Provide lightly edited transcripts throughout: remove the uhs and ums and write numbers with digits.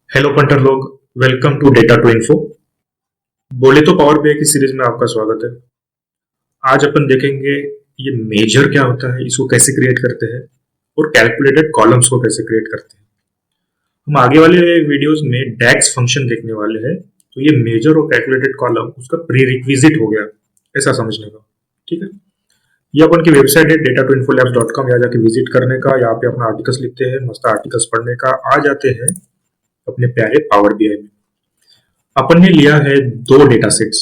Hello punter लोग। Welcome to data to info. बोले तो पावर बीआई की सीरीज में आपका स्वागत है। आज अपन देखेंगे ये मेजर क्या होता है, इसको कैसे क्रिएट करते हैं और कैलकुलेटेड कॉलम्स को कैसे क्रिएट करते हैं। हम आगे वाले वीडियोस में डैक्स फंक्शन देखने वाले हैं, तो ये मेजर और कैलकुलेटेड कॉलम उसका प्री रिक्विजिट हो गया, ऐसा समझने का। ठीक है, ये अपन की वेबसाइट है data2infolabs.com, यहाँ जाके विजिट करने का, यहाँ पे अपना आर्टिकल्स लिखते हैं, मस्त आर्टिकल्स पढ़ने का। आ जाते हैं अपने प्यारे पावर बीआई में। अपन ने लिया है दो डेटा सेट्स।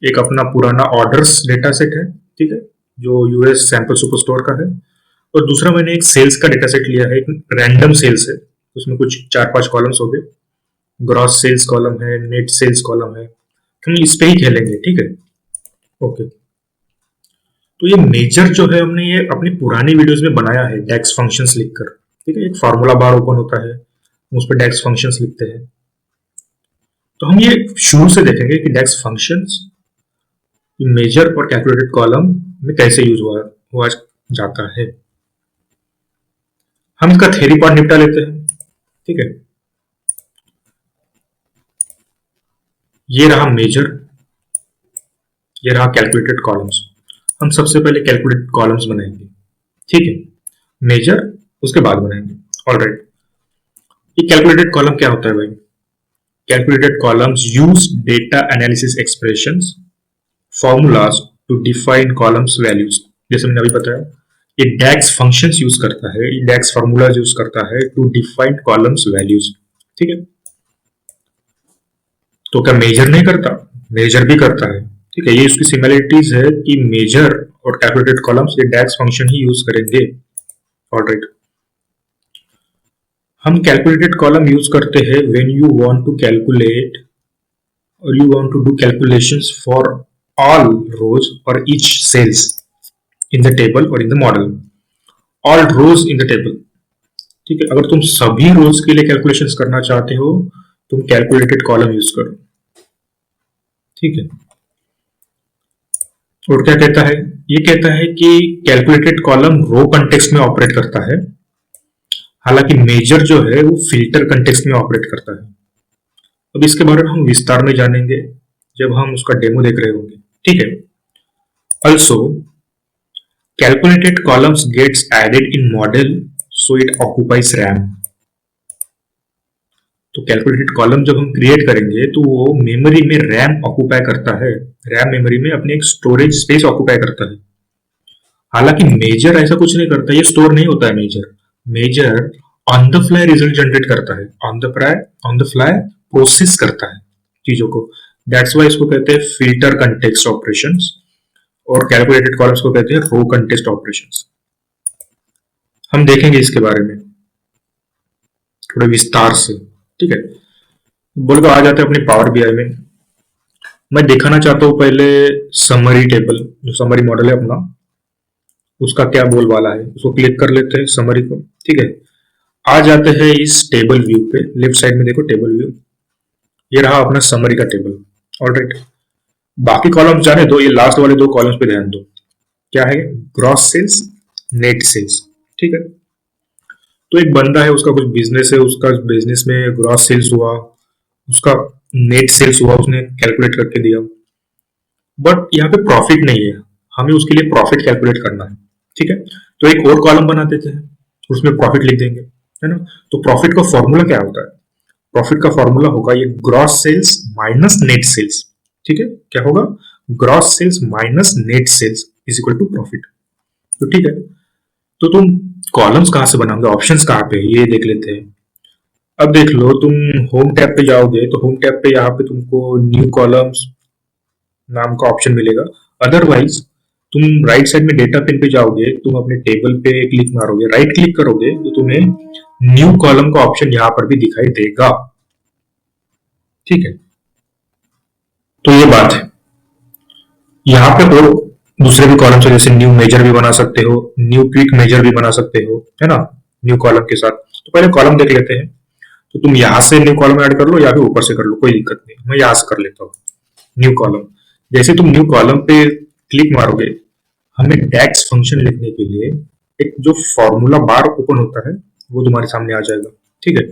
एक अपना पुराना ऑर्डर्स डेटा सेट है, ठीक है, जो यूएस सैंपल सुपर स्टोर का है। और दूसरा मैंने एक सेल्स का डेटा सेट लिया है, एक रैंडम सेल्स है। उसमें कुछ 4-5 कॉलम्स हो गए। ग्रॉस सेल्स कॉलम है, नेट सेल्स कॉलम है। हम इस पे ही खेलेंगे, ठीक है। ओके, तो ये मेजर जो है हमने ये अपनी पुरानी वीडियोस में बनाया है डेक्स फंक्शंस लिखकर। ठीक है, एक फार्मूला बार ओपन होता है, उस पर डेक्स फंक्शंस लिखते हैं। तो हम ये शुरू से देखेंगे कि डेक्स फंक्शंस मेजर और कैलकुलेटेड कॉलम में कैसे यूज हुआ जाता है। हम इसका थ्योरी पार्ट निपटा लेते हैं, ठीक है। ये रहा मेजर, ये रहा कैलकुलेटेड कॉलम्स। हम सबसे पहले कैलकुलेटेड कॉलम्स बनाएंगे, ठीक है। मेजर उसके बाद बनाएंगे। ऑलराइट, ये कैलकुलेटेड कॉलम क्या होता है भाई? Calculated columns use data analysis expressions formulas to define columns values. जैसे मैंने अभी बताया, ये डैक्स फंक्शंस यूज करता है, ये डैक्स फॉर्मूलाज यूज करता है टू डिफाइन कॉलम्स वैल्यूज, ठीक है। तो क्या मेजर नहीं करता? मेजर भी करता है, ठीक है। ये उसकी सिमिलरिटीज है कि मेजर और कैलकुलेटेड कॉलम्स ये डैक्स फंक्शन ही यूज करेंगे। ऑलराइट, हम कैलकुलेटेड कॉलम यूज करते हैं when you want to calculate और you want to do calculations for all rows or each cells in the table or in the model, all rows in the table, ठीक है। अगर तुम सभी रोज के लिए कैलकुलेशंस करना चाहते हो, तुम कैलकुलेटेड कॉलम यूज करो, ठीक है। और क्या कहता है? ये कहता है कि कैलकुलेटेड कॉलम रो कंटेक्स्ट में ऑपरेट करता है, हालांकि मेजर जो है वो फिल्टर कंटेक्स्ट में ऑपरेट करता है। अब इसके बारे में हम विस्तार में जानेंगे जब हम उसका डेमो देख रहे होंगे, ठीक है। Also, calculated columns gets added in model, so it occupies RAM. तो कैलकुलेटेड कॉलम जब हम क्रिएट करेंगे तो वो मेमोरी में रैम ऑक्यूपाई करता है, रैम मेमोरी में अपने एक स्टोरेज स्पेस ऑक्यूपाई करता है। हालांकि मेजर ऐसा कुछ नहीं करता, ये स्टोर नहीं होता है। Measure measure on the fly result generate करता है, ऑन द फ्लाई प्रोसेस करता है चीजों को। दैट्स वाई इसको कहते हैं फिल्टर कंटेक्स्ट ऑपरेशंस, और कैलकुलेटेड कॉलम्स को कहते हैं रो कंटेक्स्ट ऑपरेशंस। हम देखेंगे इसके बारे में थोड़े विस्तार से, ठीक है। बोलकर आ जाते हैं अपने पावर बीआई में। मैं दिखाना चाहता हूं पहले समरी टेबल, जो समरी मॉडल है अपना, उसका क्या बोलबाला है। उसको क्लिक कर लेते हैं समरी को, ठीक है। आ जाते हैं इस टेबल व्यू पे, लेफ्ट साइड में देखो टेबल व्यू, ये रहा अपना समरी का टेबल। ऑलराइट, बाकी कॉलम्स जाने दो, ये लास्ट वाले दो कॉलम्स पे ध्यान दो। क्या है? ग्रॉस सेल्स, नेट सेल्स, ठीक है। तो एक बंदा है, उसका कुछ बिजनेस है, उसका बिजनेस में ग्रॉस सेल्स हुआ, उसका नेट सेल्स हुआ, उसने कैलकुलेट करके दिया। बट यहाँ पे प्रॉफिट नहीं है, हमें उसके लिए प्रॉफिट कैलकुलेट करना है, ठीक है। तो एक और कॉलम बना देते हैं, उसमें प्रॉफिट लिख देंगे, है ना। तो प्रॉफिट का फॉर्मूला क्या होता है? प्रॉफिट का फॉर्मूला होगा ये gross sales minus net sales, ठीक है। क्या होगा? Gross sales minus net sales is equal to profit. तो ठीक है, तो तुम कॉलम्स कहां से बनाओगे, ऑप्शंस कहां पे, ये देख लेते हैं। अब देख लो, तुम होम टैब पे जाओगे तो होम टैब पे यहाँ पे तुमको न्यू कॉलम्स नाम का ऑप्शन मिलेगा। अदरवाइज तुम राइट साइड में डेटा पिन पे जाओगे, तुम अपने टेबल पे क्लिक मारोगे, राइट क्लिक करोगे तो तुम्हें न्यू कॉलम का ऑप्शन यहाँ पर भी दिखाई देगा, ठीक है। तो ये बात है, यहाँ पे और दूसरे भी कॉलम है, जैसे न्यू मेजर भी बना सकते हो, न्यू क्विक मेजर भी बना सकते हो, है ना, न्यू कॉलम के साथ। तो पहले कॉलम देख लेते हैं। तो तुम यहां से न्यू कॉलम ऐड कर लो या फिर ऊपर से कर लो, कोई दिक्कत नहीं, मैं यहां से कर लेता हूँ न्यू कॉलम। जैसे तुम न्यू कॉलम पे क्लिक मारोगे, हमें डैक्स फंक्शन लिखने के लिए एक जो फॉर्मूला बार ओपन होता है वो तुम्हारे सामने आ जाएगा, ठीक है।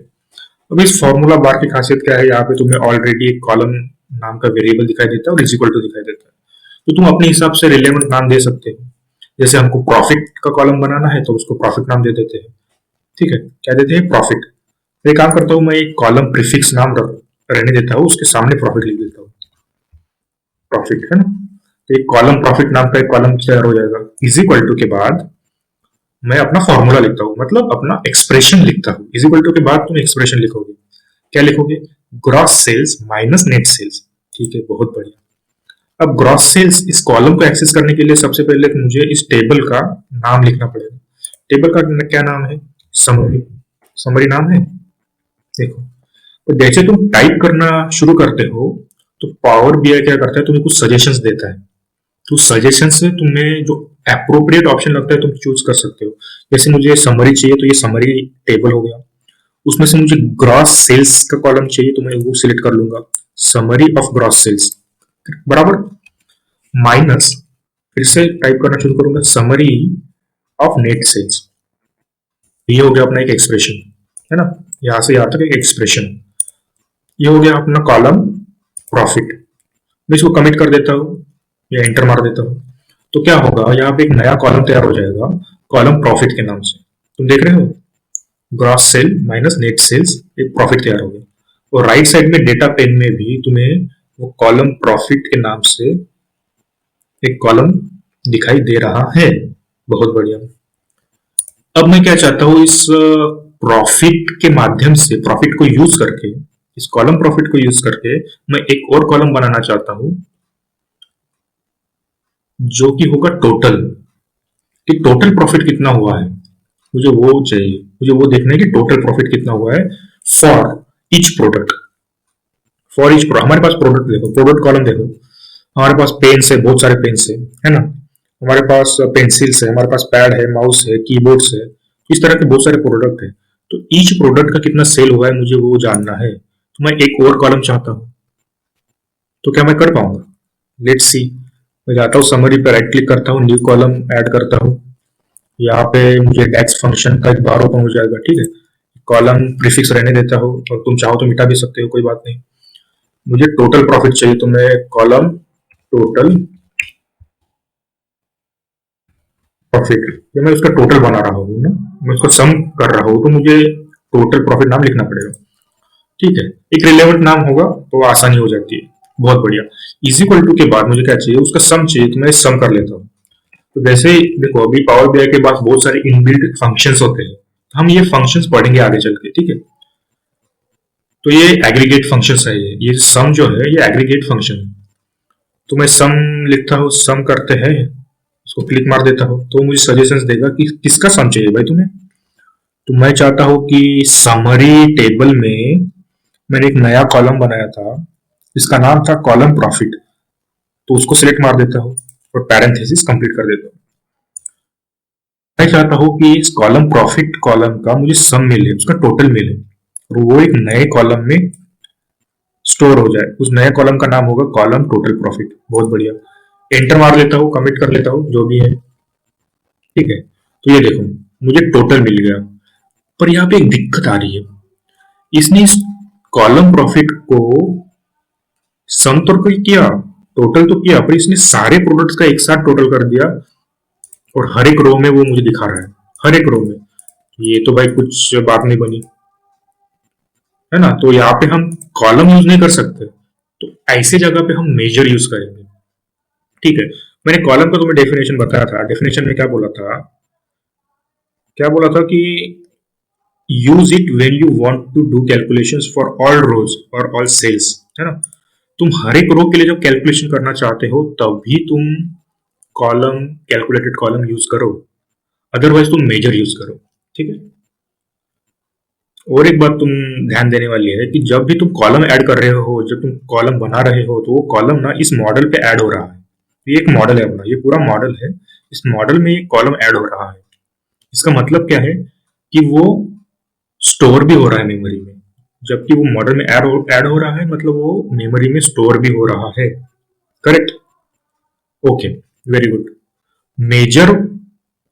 अब इस फॉर्मूला बार की खासियत क्या है, यहाँ पे तुम्हें ऑलरेडी एक कॉलम नाम का वेरिएबल दिखाई देता है और इज इक्वल टू दिखाई देता है, तो तुम अपने हिसाब से रिलेवेंट नाम दे सकते हो। जैसे हमको प्रॉफिट का कॉलम बनाना है तो उसको प्रॉफिट नाम दे देते हैं। ठीक है, क्या देते हैं, प्रॉफिट। तो एक काम करता हूँ, मैं एक कॉलम प्रीफिक्स नाम रहने देता हूँ, उसके सामने प्रॉफिट लिख देता हूँ, प्रॉफिट, है ना। तो एक कॉलम प्रॉफिट नाम का एक कॉलम तैयार हो जाएगा। इज इक्वल टू के बाद मैं अपना फॉर्मूला लिखता हूँ, मतलब अपना एक्सप्रेशन लिखता हूँ। इज इक्वल टू के बाद तुम एक्सप्रेशन लिखोगे, क्या लिखोगे, gross sales minus net sales. ठीक है, बहुत बढ़िया। अब ग्रॉस सेल्स इस कॉलम को एक्सेस करने के लिए सबसे पहले मुझे इस टेबल का नाम लिखना पड़ेगा। टेबल का क्या नाम है, समरी। समरी नाम है। देखो, तो जैसे तुम टाइप करना शुरू करते हो तो पावर बीआई क्या करता है, तुम्हें कुछ सजेशंस देता है। तो सजेशन से तुम्हें जो अप्रोप्रिएट ऑप्शन लगता है तुम चूज कर सकते हो। जैसे मुझे समरी चाहिए तो ये समरी टेबल हो गया। उसमें से मुझे ग्रॉस सेल्स का कॉलम चाहिए तो मैं वो सिलेक्ट कर लूंगा, समरी ऑफ ग्रॉस सेल्स, बराबर, माइनस, फिर से टाइप करना शुरू करूंगा, समरी ऑफ नेट सेल्स। ये हो गया अपना एक एक्सप्रेशन, है ना। यहां से यहां तक एक एक्सप्रेशन। ये हो गया अपना कॉलम प्रॉफिट। मैं इसको कमिट कर देता हूँ या एंटर मार देता हूँ, तो क्या होगा, यहाँ पे एक नया कॉलम तैयार हो जाएगा, कॉलम प्रॉफिट के नाम से। तुम देख रहे हो, gross sale minus net sales, एक प्रॉफिट तैयार हो गया। और राइट साइड में डेटा पेन में भी तुम्हें वो कॉलम प्रॉफिट के नाम से एक कॉलम दिखाई दे रहा है। बहुत बढ़िया। अब मैं क्या चाहता हूँ, इस प्रॉफिट के माध्यम से, प्रॉफिट को यूज करके, इस कॉलम प्रॉफिट को यूज करके मैं एक और कॉलम बनाना चाहता हूं जो कि होगा टोटल, कि टोटल प्रॉफिट कितना हुआ है। मुझे वो चाहिए, मुझे वो देखना है कि टोटल प्रॉफिट कितना हुआ है for each product. For each हमारे पास प्रोडक्ट देखो, प्रोडक्ट कॉलम देखो, हमारे पास पेन्स है, बहुत सारे पेन्स है ना। हमारे पास पेंसिल्स है, हमारे पास पैड है, माउस है, कीबोर्ड्स है, इस तरह के बहुत सारे प्रोडक्ट है। तो ईच प्रोडक्ट का कितना सेल हुआ है मुझे वो जानना है, तो मैं एक और कॉलम चाहता हूं। तो क्या मैं कर पाऊंगा, लेट्स सी। मैं जाता हूँ समरी पे, राइट क्लिक करता हूँ, न्यू कॉलम ऐड करता हूँ। यहाँ पे मुझे डेक्स फंक्शन का एक बार ओपन हो जाएगा। ठीक है, कॉलम प्रीफिक्स रहने देता हूँ और तुम चाहो तो मिटा भी सकते हो, कोई बात नहीं। मुझे टोटल प्रॉफिट चाहिए तो मैं कॉलम टोटल प्रॉफिट, ये मैं उसका टोटल बना रहा हूँ ना, मैं उसको सम कर रहा हूँ, तो मुझे टोटल प्रॉफिट नाम लिखना पड़ेगा। ठीक है, एक रिलेवेंट नाम होगा तो आसानी हो जाती है। बहुत बढ़िया। इज इक्वल टू के बाद मुझे क्या चाहिए, उसका सम चाहिए, तो मैं सम कर लेता हूँ। तो जैसे देखो, अभी पावर बीआई के पास बहुत सारे इनबिल्ट फंक्शंस होते हैं, तो हम ये फंक्शंस पढ़ेंगे आगे चल के। ठीक है, तो ये एग्रीगेट फंक्शंस है, ये सम जो है ये एग्रीगेट फंक्शन है। तो मैं सम लिखता हूँ, सम करते हैं, उसको क्लिक मार देता हूँ तो मुझे सजेशंस देगा कि किसका सम चाहिए भाई तुम्हें। तो मैं चाहता हूँ कि समरी टेबल में मैंने एक नया कॉलम बनाया था, इसका नाम था कॉलम प्रॉफिट, तो उसको सिलेक्ट मार देता हूँ और पैरेंथेसिस कंप्लीट कर देता हूँ। मैं चाहता हूँ कि इस कॉलम प्रॉफिट कॉलम का मुझे सम मिले, उसका टोटल मिले, और वो एक नए कॉलम में स्टोर हो जाए। उस नए कॉलम का नाम होगा कॉलम टोटल प्रॉफिट। बहुत बढ़िया। एंटर मार लेता हूँ, कमिट कर लेता हूँ, जो भी है। ठीक है, तो ये देखो, मुझे टोटल मिल गया। पर यहाँ पे एक दिक्कत आ रही है, इसने इस कॉलम प्रॉफिट को सम तो किया, टोटल तो किया, पर इसने सारे प्रोडक्ट्स का एक साथ टोटल कर दिया और हर एक रो में वो मुझे दिखा रहा है, हर एक रो में। ये तो भाई कुछ बात नहीं बनी, है ना। तो यहाँ पे हम कॉलम यूज नहीं कर सकते, तो ऐसे जगह पे हम मेजर यूज करेंगे। ठीक है, मैंने कॉलम का तुम्हें डेफिनेशन बताया था। डेफिनेशन में क्या बोला था कि use it when you want to do calculations for all rows और ऑल सेल्स, है ना। तुम हर एक रो के लिए जब कैलकुलेशन करना चाहते हो तभी तुम कॉलम, कैलकुलेटेड कॉलम यूज करो, अदरवाइज तुम मेजर यूज करो। ठीक है, और एक बात तुम ध्यान देने वाली है कि जब भी तुम कॉलम ऐड कर रहे हो, जब तुम कॉलम बना रहे हो, तो वो कॉलम ना इस मॉडल पे ऐड हो रहा है। ये एक मॉडल है अपना, ये पूरा मॉडल है, इस मॉडल में ये कॉलम ऐड हो रहा है। इसका मतलब क्या है कि वो स्टोर भी हो रहा है मेमोरी में। जबकि वो मॉडल में ऐड हो रहा है, मतलब वो मेमोरी में स्टोर भी हो रहा है। Correct, okay, very good. Measure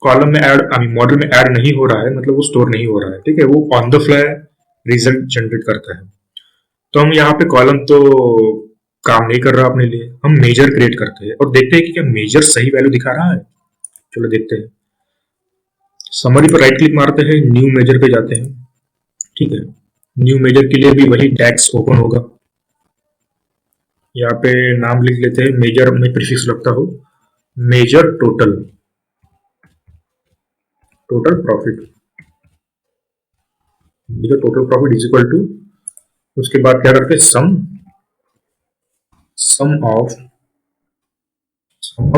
column में ऐड, आई मीन मॉडल में ऐड नहीं हो रहा है, मतलब वो स्टोर नहीं हो रहा है। ठीक है, वो on the fly result generate करता है। तो हम यहाँ पे कॉलम तो काम नहीं कर रहा अपने लिए, हम मेजर क्रिएट करते हैं और देखते हैं कि क्या मेजर सही वैल्यू दिखा रहा है। चलो देखते हैं। समरी पर राइट क्लिक मारते हैं, न्यू मेजर पे जाते हैं। ठीक है, न्यू मेजर के लिए भी वही टैक्स ओपन होगा। यहाँ पे नाम लिख लेते हैं, मेजर में प्रीफिक्स रखता हूँ measure total, total profit, measure total profit is equal to, उसके बाद क्या करते हैं sum, sum of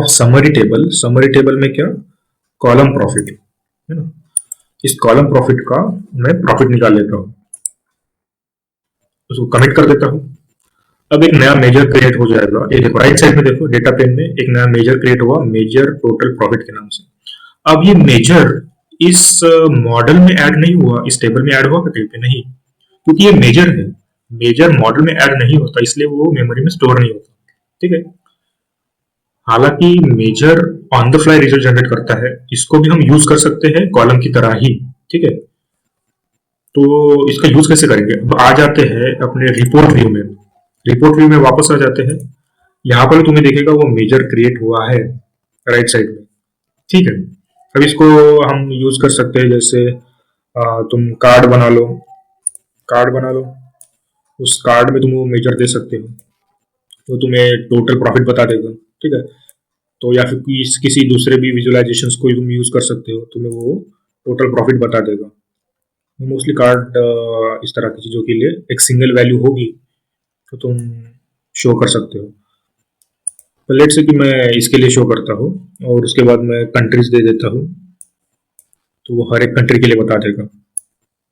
summary table, summary table में क्या कॉलम प्रॉफिट है ना, इस कॉलम प्रॉफिट का मैं प्रॉफिट निकाल लेता हूँ, उसको कमिट कर देता हूँ। अब एक नया मेजर क्रिएट हो जाएगा, ये देखो राइट साइड में देखो डेटा पेन में एक नया मेजर क्रिएट हुआ, मेजर टोटल प्रॉफिट के नाम से। अब ये मेजर इस मॉडल में ऐड नहीं हुआ, इस टेबल में ऐड हुआ कहीं पे नहीं, क्योंकि ये मेजर है, मेजर मॉडल में ऐड नहीं होता, इसलिए वो मेमोरी में स्टोर नहीं होता। ठीक है, हालांकि major on the fly result generate करता है, इसको भी हम यूज कर सकते हैं कॉलम की तरह ही। ठीक है, तो इसका यूज कैसे करेंगे, अब आ जाते हैं अपने रिपोर्ट व्यू में, रिपोर्ट व्यू में वापस आ जाते हैं। यहाँ पर तुम्हें देखेगा वो मेजर क्रिएट हुआ है राइट साइड में। ठीक है, अब इसको हम यूज कर सकते हैं, जैसे तुम कार्ड बना लो, कार्ड बना लो, उस कार्ड में तुम वो मेजर दे सकते हो, तो तुम्हें टोटल प्रॉफिट बता देगा। ठीक है, तो या फिर किसी दूसरे भी विजुअलाइजेशंस को तुम यूज कर सकते हो, तुम्हें वो टोटल प्रॉफिट बता देगा। मोस्टली कार्ड इस तरह की चीजों के लिए एक सिंगल वैल्यू होगी तो तुम शो कर सकते हो। तो लेट से कि मैं इसके लिए शो करता हूँ और उसके बाद मैं कंट्रीज दे देता हूँ, तो वो हर एक कंट्री के लिए बता देगा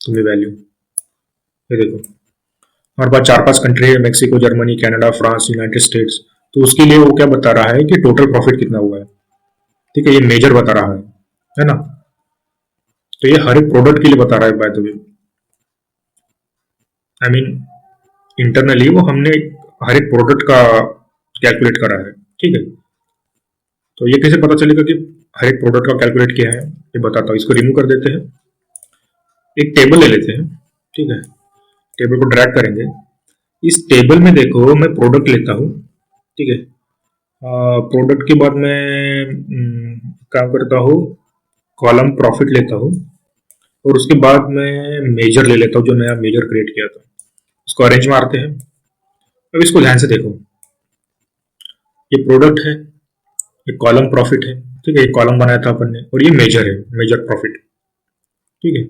तुम्हें वैल्यू। ये देखो हमारे पास 4-5 कंट्री है, Mexico, Germany, Canada, France, United states, तो उसके लिए वो क्या बता रहा है कि टोटल प्रॉफिट कितना हुआ है। ठीक है, ये मेजर बता रहा है ना, तो ये हर एक प्रोडक्ट के लिए बता रहा है by the way, I mean internally वो हमने हर एक प्रोडक्ट का कैलकुलेट करा है। ठीक है, तो ये कैसे पता चलेगा कि हर एक प्रोडक्ट का कैलकुलेट किया है, ये बताता हूँ। इसको रिमूव कर देते हैं, एक टेबल ले लेते हैं। ठीक है, टेबल को ड्रैग करेंगे, इस टेबल में देखो मैं प्रोडक्ट लेता हूँ। ठीक है, प्रोडक्ट के बाद मैं काम करता हूँ कॉलम प्रॉफिट लेता हूँ, और उसके बाद मैं मेजर ले लेता हूँ जो नया मेजर क्रिएट किया था, उसको अरेंज मारते हैं। अब इसको ध्यान से देखो, ये प्रोडक्ट है, ये कॉलम प्रॉफिट है। ठीक है, ये कॉलम बनाया था अपन ने, और ये मेजर है, मेजर प्रॉफिट। ठीक है,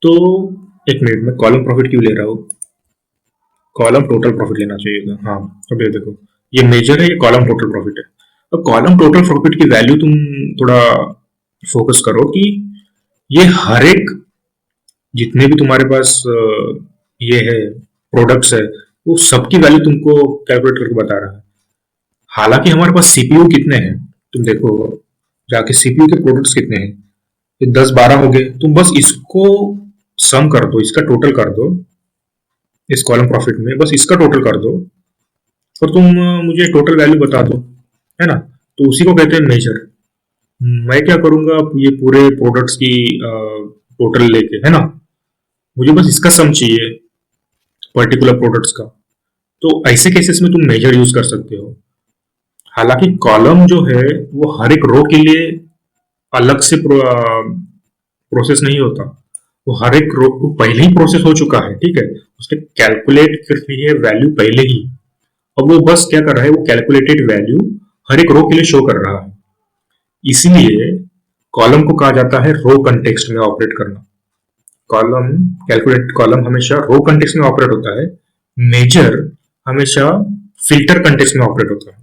तो एक मिनट में कॉलम प्रॉफिट क्यों ले रहा हूँ, कॉलम टोटल प्रॉफिट लेना चाहिए था। हाँ, अब ये देखो ये मेजर है, ये कॉलम टोटल प्रॉफिट है। अब कॉलम टोटल प्रॉफिट की वैल्यू तुम थोड़ा फोकस करो कि ये हर एक जितने भी तुम्हारे पास ये है प्रोडक्ट्स है, वो सबकी वैल्यू तुमको कैलकुलेट करके बता रहा है। हालांकि हमारे पास सीपीयू कितने हैं, तुम देखो जाके सीपीयू के प्रोडक्ट्स कितने हैं, ये 10-12 हो गए। तुम बस इसको सम कर दो, इसका टोटल कर दो, इस कॉलम प्रॉफिट में बस इसका टोटल कर दो और तुम मुझे टोटल वैल्यू बता दो, है ना। तो उसी को कहते हैं मेजर। मैं क्या करूंगा, ये पूरे प्रोडक्ट्स की टोटल लेके, है ना, मुझे बस इसका सम चाहिए पर्टिकुलर प्रोडक्ट्स का। तो ऐसे केसेस में तुम मेजर यूज कर सकते हो। हालांकि कॉलम जो है वो हर एक रो के लिए अलग से प्रोसेस नहीं होता, वो हर एक रो को पहले ही प्रोसेस हो चुका है। ठीक है, उसने कैलकुलेट कर ली है वैल्यू पहले ही, अब वो बस क्या कर रहा है, वो कैलकुलेटेड वैल्यू हर एक रो के लिए शो कर रहा है। इसीलिए कॉलम को कहा जाता है रो कंटेक्स्ट में ऑपरेट करना। कॉलम कैलकुलेट कॉलम हमेशा रो कंटेक्स्ट में ऑपरेट होता है, मेजर हमेशा फिल्टर कंटेक्स्ट में ऑपरेट होता है।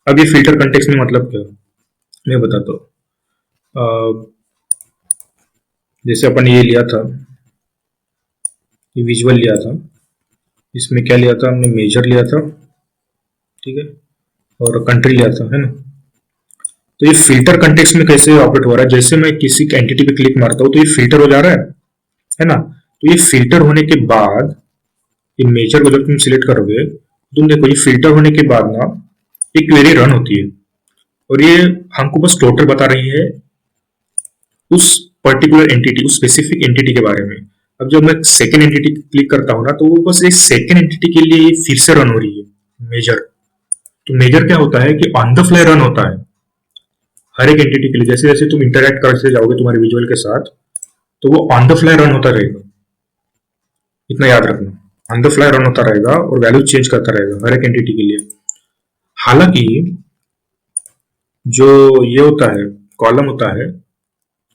अब ये फिल्टर कंटेक्स्ट में मतलब क्या है मैं बताता हूँ। जैसे अपन ये लिया था, ये विजुअल लिया था, इसमें क्या लिया था हमने, मेजर लिया था। ठीक है, और कंट्री लिया था, है ना। तो ये फिल्टर कंटेक्स्ट में कैसे ऑपरेट हो रहा है, जैसे मैं किसी एंटिटी पे क्लिक मारता हूँ तो ये फिल्टर हो जा रहा है ना। तो ये फिल्टर होने के बाद ये मेजर को जब तुम सिलेक्ट करोगे, तुम देखो ये फिल्टर होने के बाद ना एक क्वेरी रन होती है, और ये हमको बस टोटल बता रही है उस पर्टिकुलर एंटिटी, उस स्पेसिफिक एंटिटी के बारे में। अब जब मैं सेकेंड एंटिटी क्लिक करता हूँ ना, तो वो बस एक सेकेंड एंटिटी के लिए फिर से रन हो रही है, मेजर। तो मेजर क्या होता है कि ऑन द फ्लाई रन होता है हर एक एंटिटी के लिए। जैसे जैसे तुम इंटरैक्ट करते जाओगे तुम्हारे विजुअल के साथ, तो वो ऑन द फ्लाई रन होता रहेगा। इतना याद रखना, ऑन द फ्लाई रन होता रहेगा और वैल्यू चेंज करता रहेगा हर एक एंटिटी के लिए। हालांकि जो ये होता है, कॉलम होता है,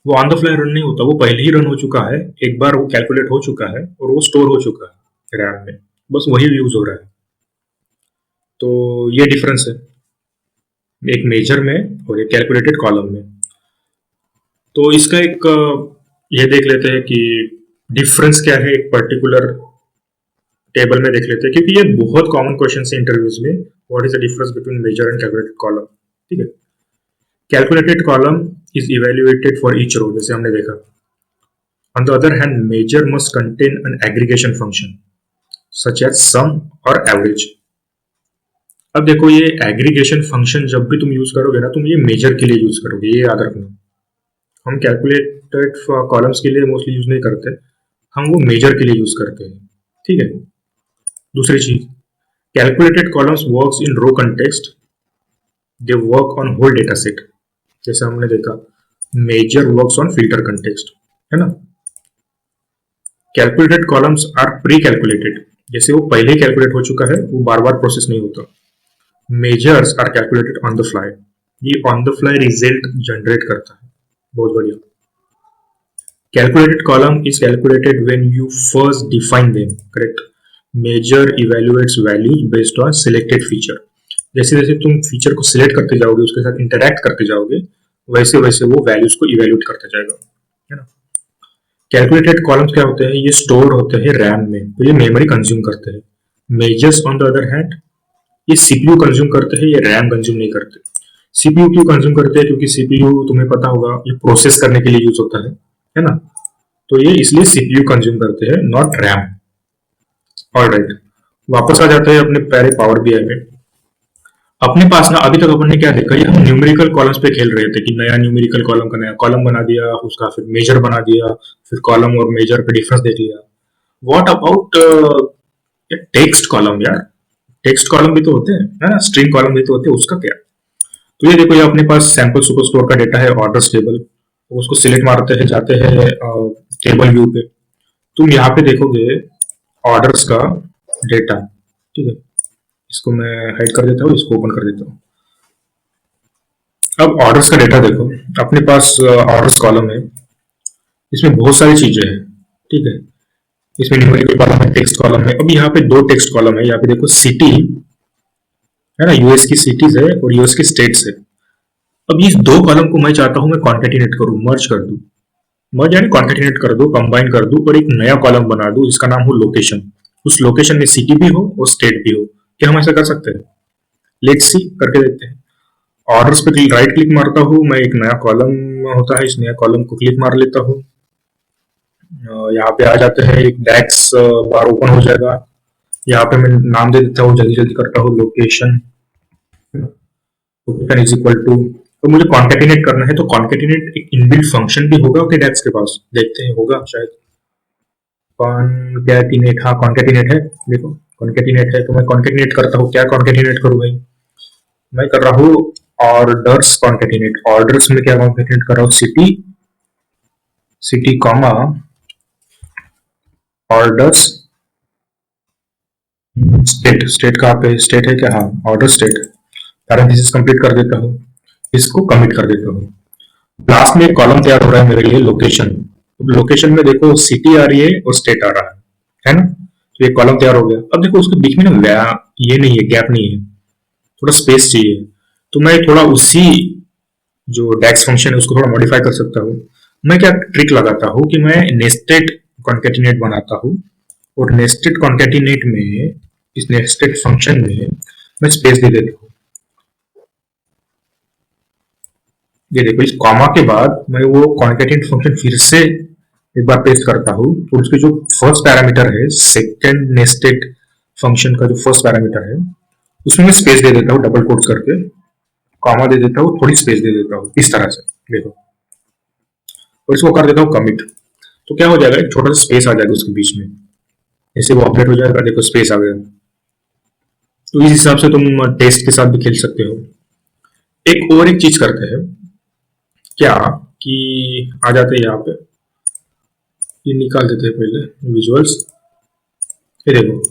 वो ऑन द फ्लाई रन नहीं होता, वो पहले ही रन हो चुका है, एक बार वो कैलकुलेट हो चुका है और वो स्टोर हो चुका है रैम में, बस वही यूज हो रहा है। तो ये डिफरेंस है एक मेजर में और एक कैलकुलेटेड कॉलम में। तो इसका एक ये देख लेते हैं कि डिफरेंस क्या है, एक पर्टिकुलर टेबल में देख लेते हैं, क्योंकि ये बहुत कॉमन क्वेश्चन है इंटरव्यूज में, what is the difference between measure and calculated column. ठीक है, calculated column is evaluated for each row, जैसे हमने देखा। On the other hand, measure must contain an aggregation function such as sum और average. अब देखो, ये एग्रीगेशन फंक्शन जब भी तुम यूज करोगे ना, तुम ये मेजर के लिए यूज करोगे, ये याद रखना। हम कैलकुलेटेड कॉलम्स के लिए मोस्टली यूज नहीं करते, हम वो मेजर के लिए यूज करते हैं। ठीक है, दूसरी चीज, calculated columns works in row context, they work on whole data set. जैसे हमने देखा, measure works on filter context, है ना। Calculated columns are pre calculated, जैसे वो पहले ही कैलकुलेट हो चुका है, वो बार बार प्रोसेस नहीं होता। Measures are calculated on the fly, ये on the fly result generate करता है। बहुत बढ़िया। Calculated column is calculated when you first define them, correct. Measure evaluates values based on selected feature, जैसे जैसे तुम फीचर को सिलेक्ट करते जाओगे, उसके साथ इंटरैक्ट करते जाओगे, वैसे वैसे वो वैल्यूज को इवेल्युएट करता जाएगा, है ना। कैलकुलेटेड कॉलम्स क्या होते हैं, ये स्टोर होते हैं रैम में, तो ये मेमोरी कंज्यूम करते हैं। Measures on the other hand, ये सीपीयू कंज्यूम करते हैं, ये रैम कंज्यूम नहीं करते। सीपीयू क्यों कंज्यूम करते हैं, क्योंकि सीपीयू तुम्हें पता होगा ये प्रोसेस करने के लिए यूज होता है ना। तो ये इसलिए सीपीयू कंज्यूम करते हैं, नॉट रैम। ऑलराइट, वापस आ जाते हैं अपने प्यारे पावर बीआई में। अपने पास ना अभी तक अपन ने क्या देखा, ये हम न्यूमेरिकल कॉलम्स पे खेल रहे थे कि नया न्यूमेरिकल कॉलम का नया कॉलम बना दिया, उसका फिर मेजर बना दिया, फिर कॉलम और मेजर का डिफरेंस देख लिया। व्हाट अबाउट टेक्स्ट कॉलम यार, टेक्स्ट कॉलम भी तो होते हैं, है ना, स्ट्रिंग कॉलम भी तो होते हैं, उसका क्या। तो ये देखो, ये अपने पास सैंपल सुपरस्टोर का डेटा है, ऑर्डर्स टेबल, तो उसको सिलेक्ट मारते हैं, जाते हैं टेबल व्यू पे। तुम यहाँ पे देखोगे ऑर्डर्स का डेटा। ठीक है, इसको मैं हाइड कर देता हूँ, इसको ओपन कर देता हूँ। अब ऑर्डर्स का डेटा देखो, अपने पास ऑर्डर्स कॉलम है, इसमें बहुत सारी चीजें हैं। ठीक है, इसमें न्यूमेरिकल कॉलम है, टेक्स्ट कॉलम है। अब यहाँ पे दो टेक्स्ट कॉलम है, यहाँ पे देखो सिटी है ना, यूएस की सिटीज है और यूएस के स्टेट्स है। अब इस दो कॉलम को मैं चाहता हूं मैं कॉन्केटिनेट करूं, मर्ज कर दूं। मर्ज यानी कॉन्केटिनेट कर दो, कंबाइन कर दूं और एक नया कॉलम बना दूं, इसका नाम हो लोकेशन। उस लोकेशन में सिटी भी हो और स्टेट भी हो। क्या हम ऐसा कर सकते हैं? लेट्स सी, करके देखते हैं। ऑर्डर्स पे राइट क्लिक मारता हूं, मैं एक नया कॉलम होता है, इस नया कॉलम को क्लिक मार लेता हूं। यहाँ पे आ जाते हैं, एक डैक्स बार ओपन हो जाएगा। यहाँ पे मैं नाम दे देता हूँ, जल्दी जल्दी करता हूँ, लोकेशन इज इक्वल टू। तो मुझे कॉन्केटिनेट करना है, तो कॉन्केटिनेट एक इनबिल्ट फंक्शन भी होगा कि डैक्स के पास, देखते हैं, होगा शायद। कॉन्केटिनेट, हाँ कॉन्केटिनेट है, देखो कॉन्केटिनेट है। तो मैं कॉन्केटिनेट करता हूँ, क्या कॉन्केटिनेट करूँ भाई, मैं कर रहा हूँ ऑर्डर्स कॉन्केटिनेट। ऑर्डर्स में क्या कॉन्केटिनेट कर रहा हूँ, city, city comma orders state. State कहाँ पे, स्टेट है क्या, हाँ ऑर्डर स्टेट। पैरेंथेसिस कंप्लीट कर देता हूँ, इसको कमिट कर देता हूँ। लास्ट में एक कॉलम तैयार हो रहा है मेरे लिए, लोकेशन। लोकेशन में देखो सिटी आ रही है और स्टेट आ रहा है ना। तो ये कॉलम तैयार हो गया। अब देखो उसके बीच में ना ये नहीं है, गैप नहीं है, थोड़ा स्पेस चाहिए। तो मैं थोड़ा उसी जो डेक्स फंक्शन है उसको थोड़ा मॉडिफाई कर सकता हूँ। मैं क्या ट्रिक लगाता हूँ कि मैं नेस्टेड कॉन्केटिनेट बनाता हूँ, और नेस्टेड कॉन्केटिनेट में, इस नेस्टेड फंक्शन में मैं स्पेस दे देता हूँ। ये देखो, इस कॉमा के बाद मैं वो कॉन्केटिनेट फंक्शन फिर से एक बार पेस्ट करता हूँ, और उसके जो फर्स्ट पैरामीटर है, सेकेंड नेस्टेड फंक्शन का जो फर्स्ट पैरामीटर है, उसमें मैं स्पेस दे देता हूँ, डबल कोट्स करके कॉमा दे देता हूँ, थोड़ी स्पेस दे देता हूँ, इस तरह से देखो, और इसको कर देता हूँ कमिट। तो क्या हो जाएगा, एक छोटा सा स्पेस आ जाएगा उसके बीच में, ऐसे वो अपडेट हो जाएगा, देखो स्पेस आ गया। तो इस हिसाब से तुम टेस्ट के साथ भी खेल सकते हो। एक चीज करते हैं क्या, कि आ जाते हैं यहाँ पे, ये निकाल देते हैं पहले विजुअल्स। ये देखो,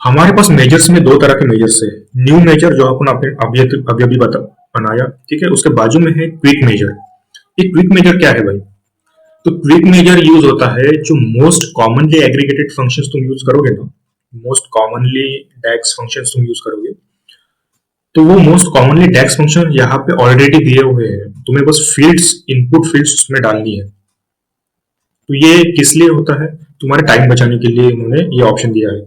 हमारे पास मेजर्स में दो तरह के मेजर्स है। न्यू मेजर जो अपन आपने अभी अभी बनाया, ठीक है, उसके बाजू में है क्विक मेजर। ये क्विक मेजर क्या है भाई? तो क्विक मेजर यूज होता है जो मोस्ट कॉमनली एग्रीगेटेड फंक्शंस तुम यूज करोगे ना, मोस्ट कॉमनली डेक्स फंक्शंस तुम यूज करोगे, तो वो मोस्ट कॉमनली डेक्स फंक्शन यहाँ पे ऑलरेडी दिए हुए हैं, तुम्हें बस फील्ड्स, इनपुट फील्ड्स उसमें डालनी है। तो ये किस लिए होता है? तुम्हारे टाइम बचाने के लिए उन्होंने ये ऑप्शन दिया है।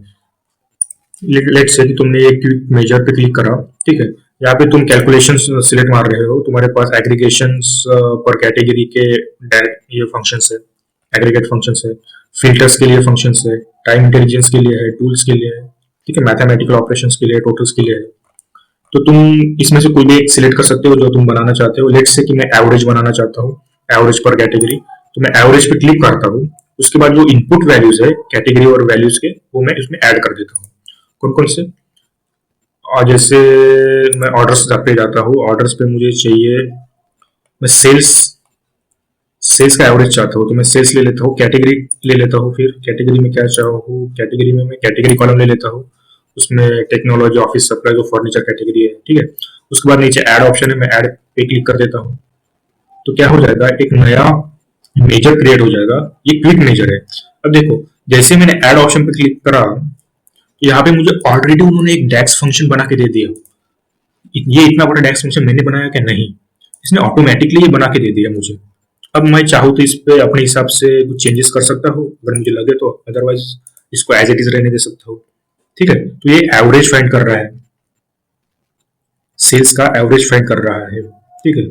लेट्स से कि तुमने एक क्विक मेजर पे क्लिक करा, ठीक है, यहाँ पे तुम कैलकुलेशंस सिलेक्ट मार रहे हो, तुम्हारे पास एग्रीगेशंस पर कैटेगरी के ये फंक्शंस है, एग्रीगेट फंक्शंस है, फिल्टर्स के लिए फंक्शंस है, टाइम इंटेलिजेंस के लिए है, टूल्स के लिए है, ठीक है, मैथमेटिकल ऑपरेशंस के लिए, टोटल्स के लिए है। तो तुम इसमें से कोई भी एक सिलेक्ट कर सकते हो जो तुम बनाना चाहते हो। लेट्स से कि मैं एवरेज बनाना चाहता हूँ, एवरेज पर कैटेगरी, तो मैं एवरेज पे क्लिक करता हूँ। उसके बाद जो इनपुट वैल्यूज है कैटेगरी और वैल्यूज के, वो मैं इसमें ऐड कर देता हूँ। कौन कौन से? और जैसे मैं ऑर्डर्स पे जाता हूँ, ऑर्डर्स पे मुझे चाहिए, मैं सेल्स सेल्स का एवरेज चाहता हूँ, तो मैं सेल्स ले लेता हूँ, कैटेगरी ले लेता हूँ, फिर कैटेगरी में क्या चाहूँ, कैटेगरी में मैं कैटेगरी कॉलम ले लेता हूँ, उसमें टेक्नोलॉजी, ऑफिस सप्लाई, जो फर्नीचर कैटेगरी है, ठीक है। उसके बाद नीचे ऐड ऑप्शन है, मैं ऐड पे क्लिक कर देता हूँ। तो क्या हो जाएगा, एक नया मेजर क्रिएट हो जाएगा। ये क्विक मेजर है। अब देखो, जैसे मैंने ऐड ऑप्शन पे क्लिक करा, तो यहाँ पे मुझे ऑलरेडी उन्होंने एक डेक्स फंक्शन बना के दे दिया। ये इतना बड़ा डेक्स फंक्शन मैंने बनाया क्या? नहीं, इसने ऑटोमेटिकली ये बना के दे दिया मुझे। अब मैं चाहूँ तो इस पे अपने हिसाब से कुछ चेंजेस कर सकता हूँ अगर मुझे लगे तो, अदरवाइज इसको एज इट इज रहने दे सकता हूँ, ठीक है। तो ये एवरेज फाइंड कर रहा है, सेल्स का एवरेज फाइंड कर रहा है, ठीक है।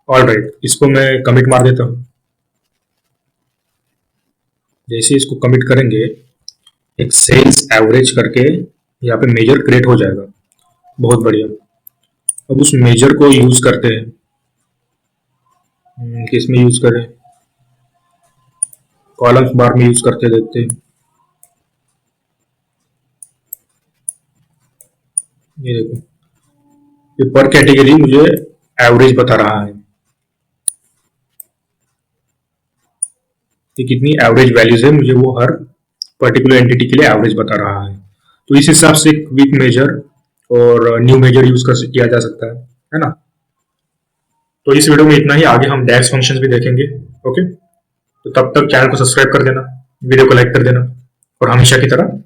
ऑल राइट, इसको मैं कमिट मार देता हूँ। जैसे इसको कमिट करेंगे, एक सेल्स एवरेज करके यहाँ पे मेजर क्रिएट हो जाएगा। बहुत बढ़िया। अब उस मेजर को यूज करते हैं, किस में यूज करें? कॉलम्स बार में यूज करते देखते हैं। ये देखो, ये पर कैटेगरी मुझे एवरेज बता रहा है कि कितनी एवरेज वैल्यूज है, मुझे वो हर पर्टिकुलर एंटिटी के लिए एवरेज बता रहा है। तो इस हिसाब से क्विक मेजर और न्यू मेजर यूज कर किया जा सकता है ना। तो इस वीडियो में इतना ही, आगे हम डैक्स फंक्शंस भी देखेंगे। ओके, तो तब तक चैनल को सब्सक्राइब कर देना, वीडियो को लाइक कर देना, और हमेशा की तरह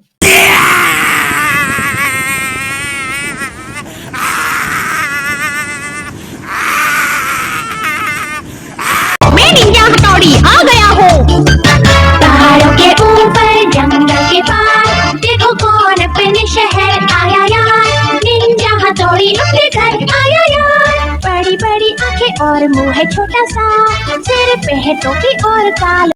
मैं निंजा हथौड़ी आ गया हूँ। पहाड़ों के ऊपर जंगल के पार, देखो कौन अपने शहर आया यार। निंजा हथौड़ी अपने घर आया यार। बड़ी बड़ी आंखें और मुंह है छोटा सा, सिर पे है टोपी और काला।